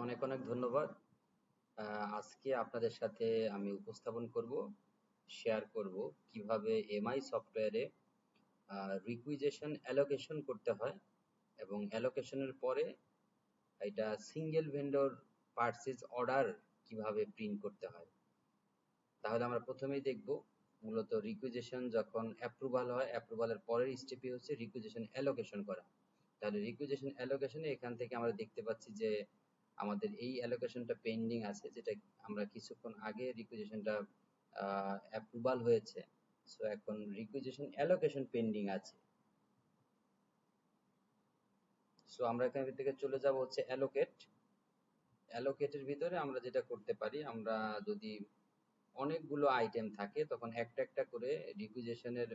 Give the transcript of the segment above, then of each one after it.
অনেক অনেক ধন্যবাদ। আজকে আপনাদের সাথে আমি উপস্থাপন করব, শেয়ার করব কিভাবে এমআই সফটওয়্যারে রিকুইজিশন অ্যালোকেশন করতে হয় এবং অ্যালোকেশনের পরে এটা সিঙ্গেল ভেন্ডর পারচেজ অর্ডার কিভাবে প্রিন্ট করতে হয়। তাহলে আমরা প্রথমেই দেখব মূলত রিকুইজিশন যখন অ্যাপ্রুভাল হয়, অ্যাপ্রুভালের পরের স্টেপই হচ্ছে রিকুইজিশন অ্যালোকেশন করা। তাহলে রিকুইজিশন অ্যালোকেশনে এখান থেকে আমরা দেখতে পাচ্ছি যে আমাদের এই অ্যালোকেশনটা পেন্ডিং আছে, যেটা আমরা কিছুক্ষণ আগে রিকুইজিশনটা অ্যাপ্রুভাল হয়েছে। সো এখন রিকুইজিশন অ্যালোকেশন পেন্ডিং আছে। সো আমরা এখান থেকে চলে যাব হচ্ছে অ্যালোকেট। অ্যালোকেটের ভিতরে আমরা যেটা করতে পারি, আমরা যদি অনেকগুলো আইটেম থাকে তখন একটা একটা করে রিকুইজিশনের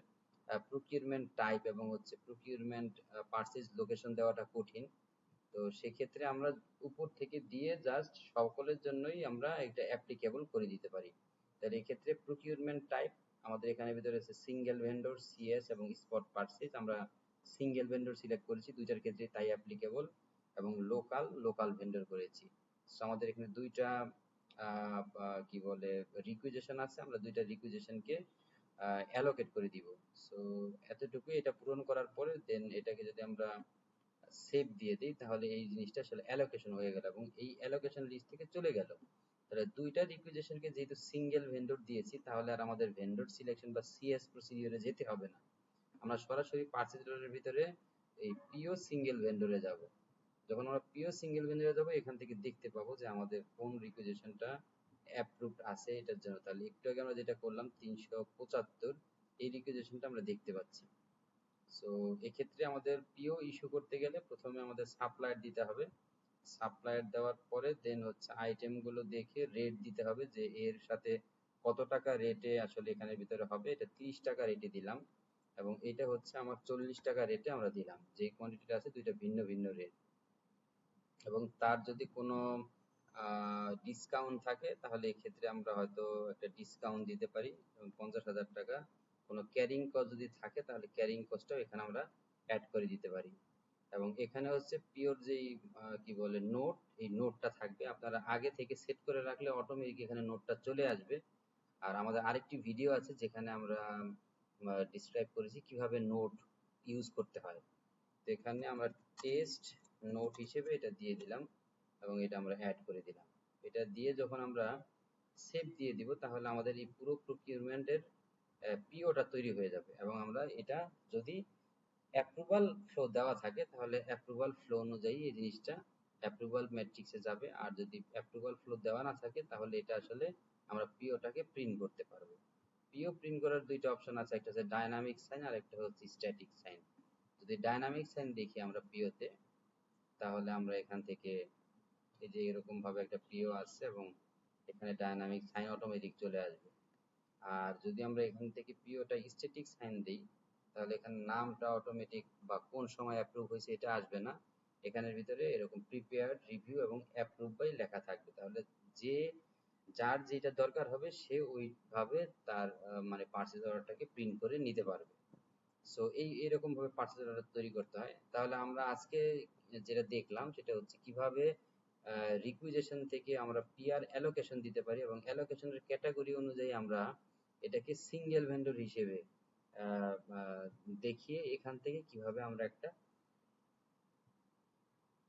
প্রকিউরমেন্ট টাইপ এবং হচ্ছে প্রকিউরমেন্ট পারচেজ লোকেশন দেওয়াটা কঠিন। তো সেক্ষেত্রে আমরা উপর থেকে দিয়ে জাস্ট সকলের জন্যই আমরা এটা অ্যাপ্লিকেবল করে দিতে পারি। তাহলে এই ক্ষেত্রে প্রকিউরমেন্ট টাইপ আমাদের এখানে ভিতরে আছে সিঙ্গেল ভেন্ডর, সিএস এবং স্পট পারচেজ। আমরা সিঙ্গেল ভেন্ডর সিলেক্ট করেছি, দুইটার ক্ষেত্রে তাই অ্যাপ্লিকেবল, এবং লোকাল ভেন্ডর করেছি। সো আমাদের এখানে দুইটা কি বলে রিকুইজিশন আছে, আমরা দুইটা রিকুইজিশনকে অ্যালোকেট করে দিব। সো এতটুকুই, এটা পূরণ করার পরে দেন এটাকে যদি আমরা সেভ দিয়ে দিই তাহলে এই জিনিসটা আসলে অ্যালোকেশন হয়ে গেল এবং এই অ্যালোকেশন লিস্ট থেকে চলে গেল। তাহলে দুইটা রিকুইজিশনকে যেহেতু সিঙ্গেল ভেন্ডর দিয়েছি তাহলে আর আমাদের ভেন্ডর সিলেকশন বা সিএস প্রসিডিওরে যেতে হবে না। আমরা সরাসরি পারচেজ অর্ডারের ভিতরে এই পিও সিঙ্গেল ভেন্ডরে যাব। যখন আমরা পিও সিঙ্গেল ভেন্ডরে যাব এখান থেকে দেখতে পাবো যে আমাদের কোন রিকুইজিশনটা অ্যাপ্রুভড আছে এটার জন্য। তাহলে একটু আগে আমরা যেটা করলাম 375, এই রিকুইজিশনটা আমরা দেখতে পাচ্ছি। সো এক্ষেত্রে আমাদের পিও ইস্যু করতে গেলে প্রথমে আমাদের সাপ্লায়ার দিতে হবে। সাপ্লায়ার দেওয়ার পরে দেন হচ্ছে আইটেমগুলো দেখে রেট দিতে হবে যে এর সাথে কত টাকা রেটে আসলে এখানের ভিতরে হবে। এটা 30 টাকা রেটে দিলাম এবং এটা হচ্ছে আমার 40 টাকা রেটে আমরা দিলাম। যে কোয়ান্টিটিটা আছে দুইটা ভিন্ন ভিন্ন রেট, এবং তার যদি কোনো ডিসকাউন্ট থাকে তাহলে এক্ষেত্রে আমরা হয়তো একটা ডিসকাউন্ট দিতে পারি, যেমন 50,000 টাকা। কোনো ক্যারিং কস্ট যদি থাকে তাহলে ক্যারিং কস্টটাও এখানে আমরা অ্যাড করে দিতে পারি। এবং এখানে হচ্ছে পিওর যেই কি বলে নোট, এই নোটটা থাকবে, আপনারা আগে থেকে সেট করে রাখলে অটোমেটিক এখানে নোটটা চলে আসবে। আর আমাদের আরেকটি ভিডিও আছে যেখানে আমরা ডিসক্রাইব করেছি কিভাবে নোট ইউজ করতে হয়। তো এখানে আমরা টেস্ট নোট হিসেবে এটা দিয়ে দিলাম এবং এটা আমরা অ্যাড করে দিলাম। এটা দিয়ে যখন আমরা সেভ দিয়ে দিব তাহলে আমাদের এই পুরো প্রকিউরমেন্টের পিওটা তৈরি হয়ে যাবে এবং আমরা এটা যদি অ্যাপ্রুভাল ফ্লো দেওয়া থাকে তাহলে অ্যাপ্রুভাল ফ্লো অনুযায়ী এই জিনিসটা অ্যাপ্রুভাল ম্যাট্রিক্সে যাবে, আর যদি অ্যাপ্রুভাল ফ্লো দেওয়া না থাকে তাহলে এটা আসলে আমরা পিওটাকে প্রিন্ট করতে পারবো। পিও প্রিন্ট করার দুইটা অপশন আছে, একটা হচ্ছে ডায়নামিক সাইন আর একটা হচ্ছে স্ট্যাটিক সাইন। যদি ডায়নামিক সাইন দেখি আমরা পিওতে, তাহলে আমরা এখান থেকে এই যে এরকম ভাবে একটা পিও আসছে এবং এখানে ডায়নামিক সাইন অটোমেটিক চলে আসবে। আর যদি আমরা এখান থেকে পিওটা স্ট্যাটিক সাইন দিই তাহলে এখানে নামটা অটোমেটিক বা কোন সময় অ্যাপ্রুভ হয়েছে এটা আসবে না, এখানের ভিতরে এরকম প্রিপেয়ার্ড, রিভিউ এবং অ্যাপ্রুভ বাই লেখা থাকবে। তাহলে যে যার যেটা দরকার হবে সে ওইভাবে তার মানে পার্চেজ অর্ডারটাকে প্রিন্ট করে নিতে পারবে। সো এরকম ভাবে পার্চেজ অর্ডার তৈরি করতে হয়। তাহলে আমরা আজকে যেটা দেখলাম সেটা হচ্ছে কিভাবে রিকুইজিশন থেকে আমরা পিআর অ্যালোকেশন দিতে পারি এবং অ্যালোকেশনের ক্যাটাগরি অনুযায়ী আমরা এটাকে সিঙ্গেল ভেন্ডর হিসেবে দেখিয়ে এখান থেকে কিভাবে আমরা একটা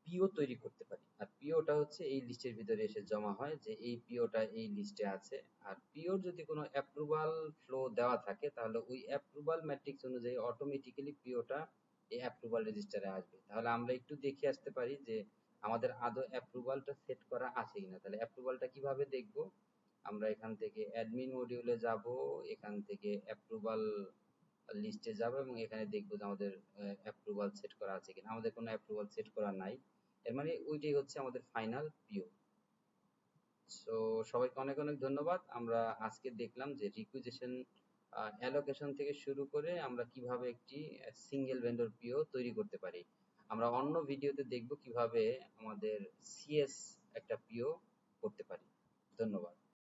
পিও তৈরি করতে পারি। আর পিওটা হচ্ছে এই লিস্টের ভিতরে এসে জমা হয় যে এই পিওটা এই লিস্টে আছে। আর পিওর যদি কোনো অ্যাপ্রুভাল ফ্লো দেওয়া থাকে তাহলে ওই অ্যাপ্রুভাল ম্যাট্রিক্স অনুযায়ী অটোমেটিক্যালি পিওটা এই অ্যাপ্রুভাল রেজিস্টারে আসবে। তাহলে আমরা একটু দেখে আসতে পারি যে আমাদের আদৌ অ্যাপ্রুভালটা সেট করা আছে কিনা। তাহলে অ্যাপ্রুভালটা কিভাবে দেখব, আমরা এখান থেকে অ্যাডমিন মডিউলে যাব, এখান থেকে অ্যাপ্রুভাল লিস্টে যাব এবং এখানে দেখবো যে আমাদের অ্যাপ্রুভাল সেট করা আছে কিনা। আমাদের কোনো অ্যাপ্রুভাল সেট করা নাই, এর মানে ওইটাই হচ্ছে আমাদের ফাইনাল পিও। সো সবাইকে অনেক অনেক ধন্যবাদ। আমরা আজকে দেখলাম যে রিকুইজিশন অ্যালোকেশন থেকে শুরু করে আমরা কিভাবে একটি সিঙ্গেল ভেন্ডর পিও তৈরি করতে পারি। আমরা অন্য ভিডিওতে দেখব কিভাবে আমাদের সিএস একটা পিও করতে পারি। ধন্যবাদ।